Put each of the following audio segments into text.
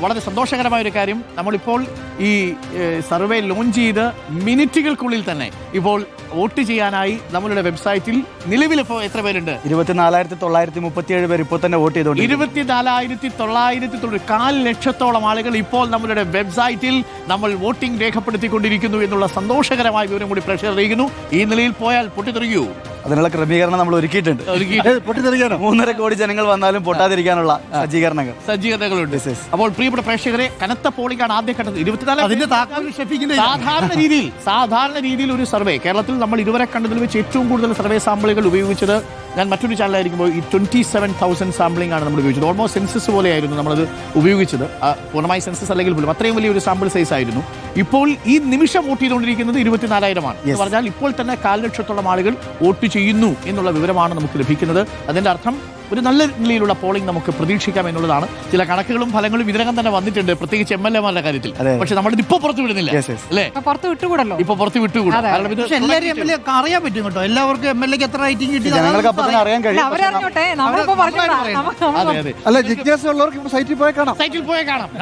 വളരെ സന്തോഷകരമായ ഒരു കാര്യം, നമ്മളിപ്പോൾ ഈ സർവേ ലോഞ്ച് ചെയ്ത് മിനിറ്റുകൾക്കുള്ളിൽ തന്നെ ഇപ്പോൾ വോട്ട് ചെയ്യാനായി നമ്മളുടെ വെബ്സൈറ്റിൽ നിലവിൽ ഇപ്പോൾ എത്ര പേരുണ്ട്? 24,937 പേര് ഇപ്പോൾ തന്നെ വോട്ട് ചെയ്തോണ്ട് 24,900 1,00,000 ആളുകൾ ഇപ്പോൾ നമ്മളുടെ വെബ്സൈറ്റിൽ നമ്മൾ വോട്ടിംഗ് രേഖപ്പെടുത്തിക്കൊണ്ടിരിക്കുന്നു എന്നുള്ള സന്തോഷകരമായ വിവരം കൂടി പ്രേക്ഷകർ അറിയിക്കുന്നു. ഈ നിലയിൽ പോയാൽ പൊട്ടിത്തെറിയൂ. അതിനുള്ള ക്രമീകരണം നമ്മൾ ഒരുക്കിയിട്ടുണ്ട്. പൊട്ടിത്തെറിക്കാനോ 3.5 കോടി ജനങ്ങൾ വന്നാലും പൊട്ടാതിരിക്കാനുള്ള സജ്ജീകരണങ്ങളുണ്ട്. അപ്പോൾ പ്രിയപ്പെട്ട പ്രേക്ഷകരെ, കനത്ത പോളിംഗ് ആണ് ആദ്യഘട്ടത്തിൽ. 24 സാധാരണ രീതിയിൽ ഒരു സർവേ കേരളത്തിൽ നമ്മൾ ഇതുവരെ കണ്ടതിൽ വെച്ച് ഏറ്റവും കൂടുതൽ സർവേ സാമ്പിളുകൾ ഉപയോഗിച്ചത്, ഞാൻ മറ്റൊരു ചാനലായിരിക്കുമ്പോൾ ഈ 27,000 സാമ്പിളിംഗ് ആണ് നമ്മൾ ഉപയോഗിച്ചത്. ഓൾമോസ്റ്റ് സെൻസസ് പോലെയായിരുന്നു നമ്മളത് ഉപയോഗിച്ചത്. പൂർണ്ണമായി സെൻസസ് അല്ലെങ്കിൽ പോലും അത്രയും വലിയൊരു സാമ്പിൾ സൈസ് ആയിരുന്നു. ഇപ്പോൾ ഈ നിമിഷം വോട്ട് ചെയ്തുകൊണ്ടിരിക്കുന്നത് 24,000 എന്ന് പറഞ്ഞാൽ ഇപ്പോൾ തന്നെ 1,00,000 ആളുകൾ വോട്ട് ചെയ്യുന്നു എന്നുള്ള വിവരമാണ് നമുക്ക് ലഭിക്കുന്നത്. അതിന്റെ അർത്ഥം ഒരു നല്ല നിലയിലുള്ള പോളിംഗ് നമുക്ക് പ്രതീക്ഷിക്കാം എന്നുള്ളതാണ്. ചില കണക്കുകളും ഫലങ്ങളും ഇതിനകം തന്നെ വന്നിട്ടുണ്ട്, പ്രത്യേകിച്ച് MLA-മാരുടെ കാര്യത്തിൽ. പക്ഷെ നമ്മളിത് ഇപ്പൊ പുറത്തു വിടുന്നില്ല, അല്ലേ? പുറത്ത് വിട്ടുകൂടല്ലോ, ഇപ്പൊ പുറത്ത് വിട്ടുകൂടാ. അറിയാൻ പറ്റും കേട്ടോ, എല്ലാവർക്കും MLA-ക്ക് എത്ര റേറ്റിംഗ് കിട്ടി അറിയാൻ കഴിയും. അല്ല, ജിജ്ഞാസ ഉള്ളവർക്ക് സൈറ്റിൽ പോയി കാണാം.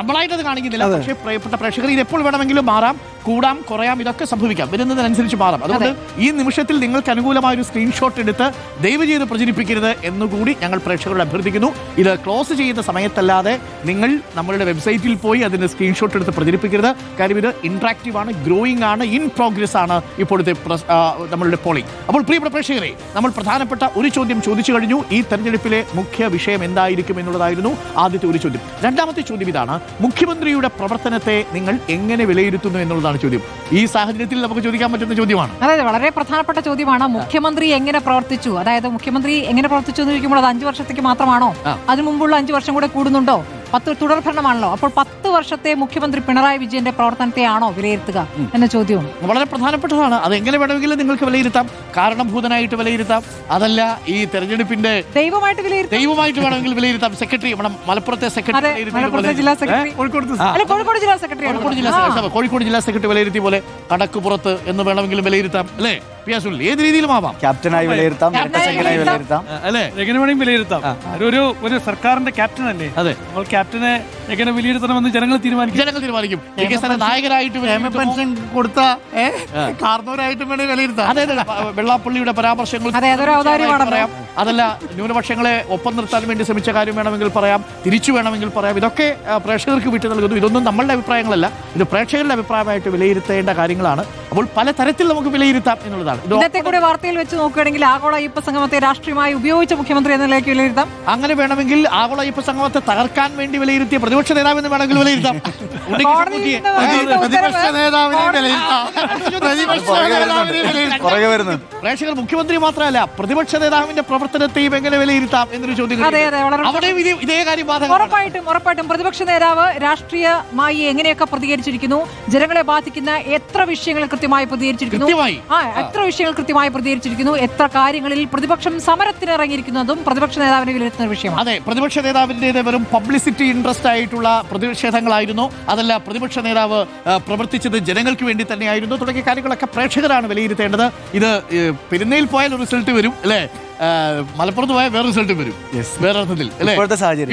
നമ്മളായിട്ടത് കാണിക്കുന്നില്ല. പക്ഷേ പ്രിയപ്പെട്ട പ്രേക്ഷകർ, ഇത് എപ്പോൾ വേണമെങ്കിലും മാറാം, കൂടാം, കുറയാം, ഇതൊക്കെ സംഭവിക്കാം, വരുന്നതിനനുസരിച്ച് മാറാം. അതുകൊണ്ട് ഈ നിമിഷത്തിൽ നിങ്ങൾക്ക് അനുകൂലമായ ഒരു സ്ക്രീൻഷോട്ട് എടുത്ത് ദയവ് ചെയ്ത് പ്രചരിപ്പിക്കരുത് എന്നുകൂടി ഞങ്ങൾ പ്രേക്ഷകരോട് അഭ്യർത്ഥിക്കുന്നു. ഇത് ക്ലോസ് ചെയ്യുന്ന സമയത്തല്ലാതെ നിങ്ങൾ നമ്മളുടെ വെബ്സൈറ്റിൽ പോയി അതിന്റെ സ്ക്രീൻഷോട്ട് എടുത്ത് പ്രചരിപ്പിക്കരുത്. കാര്യം ഇത് ഇന്ററാക്റ്റീവ് ആണ്, ഗ്രോയിങ് ആണ്, ഇൻ പ്രോഗ്രസ് ആണ് ഇപ്പോഴത്തെ നമ്മളുടെ പോളിംഗ്. അപ്പോൾ പ്രിയപ്പെട്ട പ്രേക്ഷകരെ, നമ്മൾ പ്രധാനപ്പെട്ട ഒരു ചോദ്യം ചോദിച്ചു കഴിഞ്ഞു. ഈ തെരഞ്ഞെടുപ്പിലെ മുഖ്യ വിഷയം എന്തായിരിക്കും എന്നുള്ളതായിരുന്നു ആദ്യത്തെ ഒരു ചോദ്യം. രണ്ടാമത്തെ ചോദ്യം ഇതാണ്: മുഖ്യമന്ത്രിയുടെ പ്രവർത്തനത്തെ നിങ്ങൾ എങ്ങനെ വിലയിരുത്തുന്നു എന്നുള്ളതാണ് ചോദ്യം. ഈ സാഹചര്യത്തിൽ നമുക്ക് ചോദിക്കാൻ പറ്റുന്ന ചോദ്യമാണ്. അതായത് വളരെ പ്രധാനപ്പെട്ട ചോദ്യമാണ്. മുഖ്യമന്ത്രി എങ്ങനെ പ്രവർത്തിച്ചു, അതായത് മുഖ്യമന്ത്രി എങ്ങനെ പ്രവർത്തിച്ചു എന്ന് ചോദിക്കുമ്പോൾ അത് 5 വർഷത്തേക്ക് മാത്രമാണോ, അതിനു മുമ്പുള്ള 5 വർഷം കൂടെ കൂടുന്നുണ്ടോ? 10 തുടർ ഭരണമാണല്ലോ. അപ്പോൾ 10 വർഷത്തെ മുഖ്യമന്ത്രി പിണറായി വിജയന്റെ പ്രവർത്തനത്തെയാണോ വിലയിരുത്തുക എന്ന ചോദ്യവും വളരെ പ്രധാനപ്പെട്ടതാണ്. അത് എങ്ങനെ വേണമെങ്കിലും നിങ്ങൾക്ക് വിലയിരുത്താം, കാരണഭൂതനായിട്ട് വിലയിരുത്താം, അതല്ല ഈ തെരഞ്ഞെടുപ്പിന്റെ ദൈവമായിട്ട് വേണമെങ്കിൽ വിലയിരുത്താം. സെക്രട്ടറി, മലപ്പുറത്തെ സെക്രട്ടറി, കോഴിക്കോട് ജില്ലാ സെക്രട്ടറി വിലയിരുത്തിയ പോലെ കടക്കുപുറത്ത് എന്ന് വേണമെങ്കിലും വിലയിരുത്താം, അല്ലേ? ഏത് രീതിയിലും ആവാം. ക്യാപ്റ്റനായി വിലയിരുത്താം, അല്ലേ? എങ്ങനെ വേണമെങ്കിൽ വിലയിരുത്താം. ഒരു സർക്കാരിന്റെ ക്യാപ്റ്റൻ അല്ലേ? അതെ, നമ്മൾ ക്യാപ്റ്റനെ എങ്ങനെ വിലയിരുത്തണമെന്ന് ജനങ്ങൾ തീരുമാനിക്കും. നായകരായിട്ട് പെൻഷൻ കൊടുത്ത കാർന്നവരായിട്ടും വേണമെങ്കിൽ വിലയിരുത്താം. അതെ, വെള്ളാപ്പള്ളിയുടെ പരാമർശങ്ങൾ പറയാം, അതല്ല ന്യൂനപക്ഷങ്ങളെ ഒപ്പം നിർത്താൻ വേണ്ടി ശ്രമിച്ച കാര്യം വേണമെങ്കിൽ പറയാം, തിരിച്ചു വേണമെങ്കിൽ പറയാം. ഇതൊക്കെ പ്രേക്ഷകർക്ക് വിട്ടു നൽകുന്നു. ഇതൊന്നും നമ്മളുടെ അഭിപ്രായങ്ങളല്ല, ഇത് പ്രേക്ഷകരുടെ അഭിപ്രായമായിട്ട് വിലയിരുത്തേണ്ട കാര്യങ്ങളാണ്. അപ്പോൾ പല തരത്തിൽ നമുക്ക് വിലയിരുത്താം എന്നുള്ളതാണ്. ഇന്നത്തെ കൂടെ വാർത്തയിൽ വെച്ച് നോക്കുകയാണെങ്കിൽ ആഗോള അയ്യപ്പ സംഗമത്തെ രാഷ്ട്രീയമായി ഉപയോഗിച്ച മുഖ്യമന്ത്രി എന്ന നിലയ്ക്ക് വിലയിരുത്താം. അങ്ങനെ വേണമെങ്കിൽ ആഗോള അയ്യപ്പ സംഗമത്തെ തകർക്കാൻ വേണ്ടി വിലയിരുത്തിയ പ്രതിപക്ഷ നേതാവ് എന്ന് വേണമെങ്കിൽ വിലയിരുത്താം. പ്രേക്ഷകർ മുഖ്യമന്ത്രി മാത്രമല്ല പ്രതിപക്ഷ നേതാവിന്റെ പ്രവർത്തനത്തെയും എങ്ങനെ വിലയിരുത്താം എന്നൊരു ചോദ്യം. അവിടെയും ഇതേ കാര്യം ഉറപ്പായിട്ടും പ്രതിപക്ഷ നേതാവ് രാഷ്ട്രീയമായി എങ്ങനെയൊക്കെ പ്രതികരിച്ചിരിക്കുന്നു, ജനങ്ങളെ ബാധിക്കുന്ന എത്ര വിഷയങ്ങൾ കൃത്യമായി പ്രതികരിച്ചിരിക്കുന്നു, എത്ര കാര്യങ്ങളിൽ പ്രതിപക്ഷം സമരത്തിന് ഇറങ്ങിയിരിക്കുന്നതും പ്രതിപക്ഷ നേതാവിനെ വിലയിരുത്തുന്ന വിഷയമാണ്. അതെ, പ്രതിപക്ഷ നേതാവിന്റെ വെറും പബ്ലിസിറ്റി ഇൻട്രസ്റ്റ് ആയിട്ടുള്ള പ്രതിഷേധങ്ങളായിരുന്നു, അതല്ല പ്രതിപക്ഷ നേതാവ് പ്രവർത്തിച്ചത് ജനങ്ങൾക്ക് വേണ്ടി തന്നെയായിരുന്നു തുടങ്ങിയ കാര്യങ്ങളൊക്കെ പ്രേക്ഷകരാണ് വിലയിരുത്തേണ്ടത്. ഇത് പെരുന്നയിൽ പോയാൽ റിസൾട്ട് വരും, അല്ലേ? മലപ്പുറത്ത് പോയാൽ വേറെ റിസൾട്ട് വരും, വേറെ അർത്ഥത്തിൽ, അല്ലേ?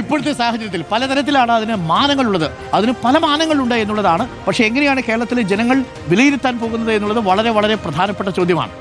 ഇപ്പോഴത്തെ സാഹചര്യത്തിൽ പലതരത്തിലാണ് അതിന് മാനങ്ങളുള്ളത്, അതിന് പല മാനങ്ങളുണ്ട് എന്നുള്ളതാണ്. പക്ഷെ എങ്ങനെയാണ് കേരളത്തിലെ ജനങ്ങൾ വിലയിരുത്താൻ പോകുന്നത് എന്നുള്ളത് വളരെ വളരെ പ്രധാനപ്പെട്ട ചോദ്യമാണ്.